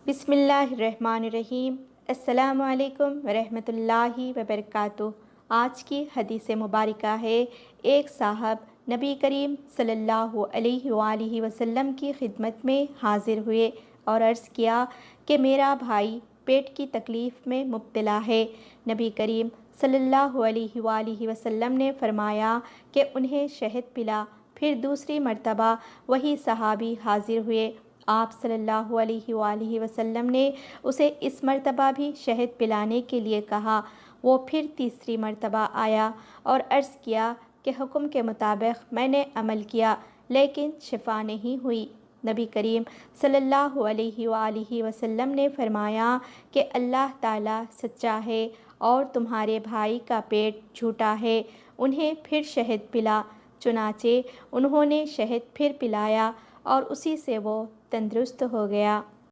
बिस्मिल्लाहिर्रहमानिर्रहीम। अस्सलामु अलैकुम वरहमतुल्लाहि वबरकातुहू। आज की हदीस मुबारका है, एक साहब नबी करीम सल्लल्लाहु अलैहि वसल्लम की खिदमत में हाजिर हुए और अर्ज़ किया कि मेरा भाई पेट की तकलीफ़ में मुब्तला है। नबी करीम सल्लल्लाहु अलैहि वसल्लम ने फरमाया कि उन्हें शहद पिला। फिर दूसरी मर्तबा वही सहाबी हाजिर हुए। आप सल्लल्लाहु अलैहि वसल्लम ने उसे इस मर्तबा भी शहद पिलाने के लिए कहा। वो फिर तीसरी मर्तबा आया और अर्ज़ किया कि हुक्म के मुताबिक मैंने अमल किया, लेकिन शिफा नहीं हुई। नबी करीम सल्लल्लाहु अलैहि वसल्लम ने फरमाया कि अल्लाह ताला सच्चा है और तुम्हारे भाई का पेट झूठा है। उन्हें फिर शहद पिला। चुनाचे उन्होंने शहद फिर पिलाया और उसी से वो तंदुरुस्त हो गया।